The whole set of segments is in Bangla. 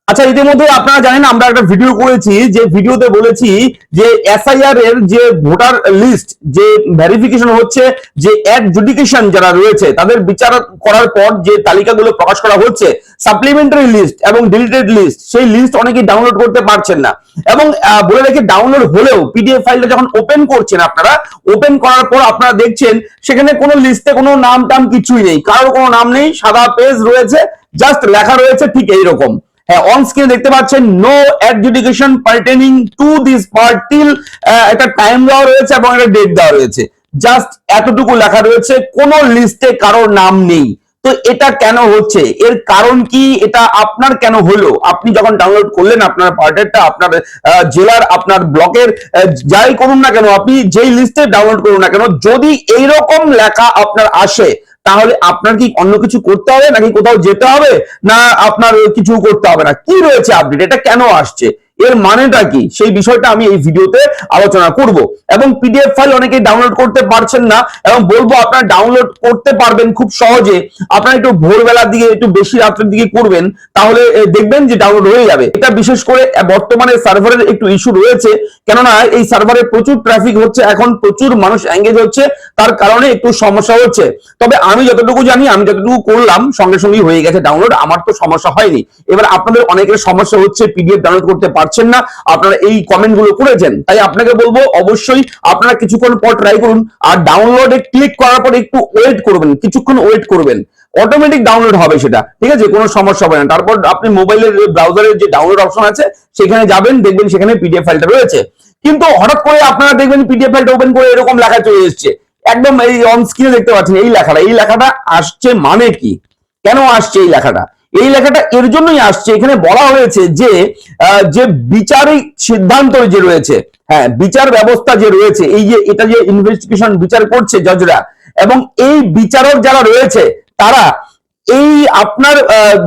আচ্ছা, ইতিমধ্যে আপনারা জানেন আমরা একটা ভিডিও করেছি, যে ভিডিওতে বলেছি যে এসআইআর এর যে ভোটার লিস্ট যে ভেরিফিকেশন হচ্ছে, যে অ্যাডজুডিকেশন যারা রয়েছে তাদের বিচার করার পর যে তালিকাগুলো প্রকাশ করা হচ্ছে, সাপ্লিমেন্টারি লিস্ট এবং ডিলিটেড লিস্ট, সেই লিস্ট অনেকেই ডাউনলোড করতে পারছেন না। এবং বলে রেখে, ডাউনলোড হলেও পিডিএফ ফাইলটা যখন ওপেন করছেন, আপনারা ওপেন করার পর আপনারা দেখছেন সেখানে কোনো লিস্টে কোনো নাম টাম কিছুই নেই, কারোর কোনো নাম নেই, সাদা পেজ রয়েছে, জাস্ট লেখা রয়েছে ঠিক এইরকম। হ্যাঁ, অন স্ক্রিনে দেখতে পাচ্ছেন no adjudication pertaining to this part till, একটা টাইম দেওয়া রয়েছে এবং একটা ডেট দেওয়া রয়েছে, জাস্ট এতটুকু লেখা রয়েছে, কোন লিস্টে কারোর নাম নেই। তো এটা কেন হচ্ছে, এর কারণ কি, এটা আপনার কেন হলো? আপনি যখন ডাউনলোড করলেন আপনার পার্টেরটা, আপনার জেলার, আপনার ব্লকের, যাই করুন না কেন, আপনি যেই লিস্টে ডাউনলোড করুন না কেন, যদি এইরকম লেখা আপনার আসে, তাহলে আপনার কি অন্য কিছু করতে হবে, নাকি কোথাও যেতে হবে, না আপনার কিছু করতে হবে না? কি রয়েছে আপডেট, এটা কেন আসছে, এর মানেটা কি, সেই বিষয়টা আমি এই ভিডিওতে আলোচনা করব। এবং পিডিএফ ফাইল অনেকেই ডাউনলোড করতে পারছেন না, এবং বলবো আপনারা ডাউনলোড করতে পারবেন খুব সহজে। আপনারা একটু ভোরবেলার দিকে, একটু বেশি রাত্রের দিকে করবেন, তাহলে দেখবেন যে ডাউনলোড হয়ে যাবে। এটা বিশেষ করে বর্তমানে সার্ভারের একটু ইস্যু রয়েছে, কেননা এই সার্ভারে প্রচুর ট্রাফিক হচ্ছে, এখন প্রচুর মানুষ এঙ্গেজ হচ্ছে, তার কারণে একটু সমস্যা হচ্ছে। তবে আমি যতটুকু জানি, আমি যতটুকু করলাম, সঙ্গে সঙ্গে হয়ে গেছে ডাউনলোড, আমার তো সমস্যা হয়নি। এবার আপনাদের অনেকের সমস্যা হচ্ছে, পিডিএফ ডাউনলোড করতে পারছেন না, আপনারা এই কমেন্ট গুলো করেছেন, তাই আপনাকে বলবো অবশ্যই আপনারা কিছুক্ষণ পর ট্রাই করুন, আর ডাউনলোডে ক্লিক করার পর একটু ওয়েট করবেন, কিছুক্ষণ ওয়েট করবেন, অটোমেটিক ডাউনলোড হবে সেটা, ঠিক আছে, কোনো সমস্যা হবে না। তারপর আপনি মোবাইলের ব্রাউজারের যে ডাউনলোড অপশন আছে সেখানে যাবেন, দেখবেন সেখানে পিডিএফ ফাইলটা রয়েছে। কিন্তু হঠাৎ করে আপনারা দেখবেন পিডিএফ ফাইলটা ওপেন করে এরকম লেখা চলে এসেছে, একদম এই অন স্ক্রিনে দেখতে পাচ্ছেন এই লেখাটা আসছে মানে কি, কেন আসছে এই লেখাটা? এই লেখাটা এর জন্যই আসছে, এখানে বলা হয়েছে যে যে বিচারিক সিদ্ধান্ত যে রয়েছে, হ্যাঁ, বিচার ব্যবস্থা যে রয়েছে, এই যে এটা যে ইনভেস্টিগেশন বিচার করছে জজরা, এবং এই বিচারক যারা রয়েছে তারা এই আপনার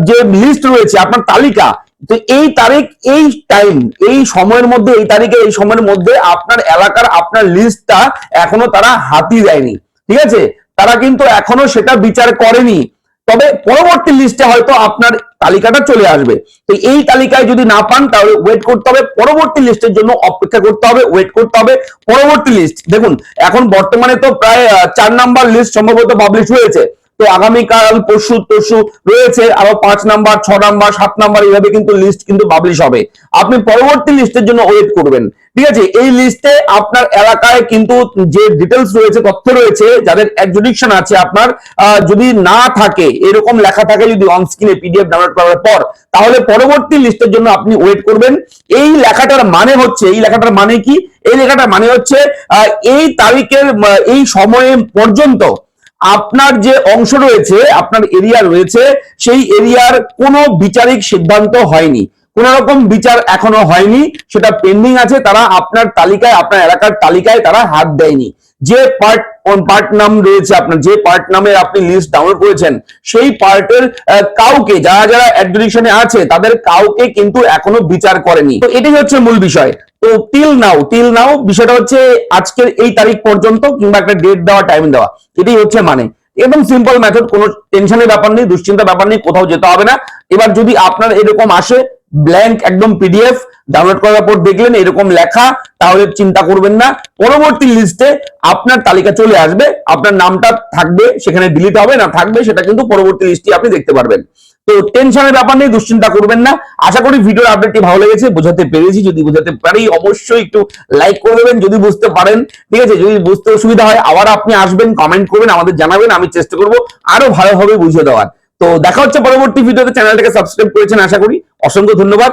যে লিস্ট রয়েছে, আপনার তালিকা, তো এই তারিখ, এই টাইম, এই সময়ের মধ্যে, এই তারিখে, এই সময়ের মধ্যে আপনার এলাকার আপনার লিস্টটা এখনো তারা হাতি দেয়নি, ঠিক আছে, তারা কিন্তু এখনো সেটা বিচার করেনি। তবে পরবর্তী লিস্টে হয়তো আপনার তালিকাটা চলে আসবে। তো এই তালিকায় যদি না পান, তাহলে ওয়েট করতে হবে, পরবর্তী লিস্টের জন্য অপেক্ষা করতে হবে, ওয়েট করতে হবে। পরবর্তী লিস্ট দেখুন, এখন বর্তমানে তো প্রায় 4 নাম্বার লিস্ট সম্ভবত পাবলিশ হয়েছে, তো আগামীকাল পরশু রয়েছে আরো 5 নাম্বার, 6 নাম্বার, 7 নাম্বার, এইভাবে কিন্তু লিস্ট কিন্তু পাবলিশ হবে। আপনি পরবর্তী লিস্টের জন্য ওয়েট করবেন, ঠিক আছে। এই লিস্টে আপনার এলাকায় কিন্তু যে ডিটেলস রয়েছে, তথ্য রয়েছে, যাদের অ্যাডজুডিকশন আছে আপনার, যদি না থাকে, এরকম লেখা থাকে যদি অন স্ক্রিনে পিডিএফ ডাউনলোড করার পর, তাহলে পরবর্তী লিস্টের জন্য আপনি ওয়েট করবেন। এই লেখাটার মানে হচ্ছে, এই লেখাটার মানে কি, এই লেখাটার মানে হচ্ছে এই তারিখের, এই সময় পর্যন্ত আপনার যে অংশ রয়েছে, আপনার এরিয়া রয়েছে, সেই এরিয়ার কোনো বিচারিক সিদ্ধান্ত হয়নি, কোন রকম বিচার এখনো হয়নি, সেটা পেন্ডিং আছে, তারা আপনার তালিকায়, আপনার এলাকার তালিকায় তারা হাত দেয়নি। যে পার্ট নাম রয়েছে, আপনার যে পার্ট নামে আপনি লিস্ট ডাউনলোড করেছেন, সেই পার্টের কাউকে, যারা যারা অ্যাডজুডিকশনে আছে, তাদের কাউকে কিন্তু এখনো বিচার করেনি। তো এটাই হচ্ছে মূল বিষয়। তো টিল নাও বিষয়টা হচ্ছে আজকের এই তারিখ পর্যন্ত, কিংবা একটা ডেট দেওয়া, টাইম দেওয়া, এটাই হচ্ছে মানে। একদম সিম্পল মেথড, কোনো টেনশনের ব্যাপার নেই, দুশ্চিন্তার ব্যাপার নেই, কোথাও যেতে হবে না। এবার যদি আপনার এরকম আসে ব্ল্যাঙ্ক একদম পিডিএফ ডাউনলোড করার পর দেখলেন এরকম লেখা, তাহলে চিন্তা করবেন না, পরবর্তী লিস্টে আপনার তালিকা চলে আসবে, আপনার নামটা থাকবে সেখানে, ডিলিট হবে না, থাকবে সেটা কিন্তু পরবর্তী লিস্টে আপনি দেখতে পারবেন। তো টেনশনের ব্যাপার নেই, দুশ্চিন্তা করবেন না। আশা করি ভিডিওর আপডেটটি ভালো লেগেছে, বোঝাতে পেরেছি। যদি বোঝাতে পারি অবশ্যই একটু লাইক করে দেবেন যদি বুঝতে পারেন, ঠিক আছে। যদি বুঝতে অসুবিধা হয় আবার আপনি আসবেন, কমেন্ট করবেন, আমাদের জানাবেন, আমি চেষ্টা করব আরো ভালোভাবে বুঝিয়ে দেওয়ার। তো দেখা হচ্ছে পরবর্তী ভিডিওতে। চ্যানেলটাকে সাবস্ক্রাইব করেছেন আশা করি, অসংখ্য ধন্যবাদ।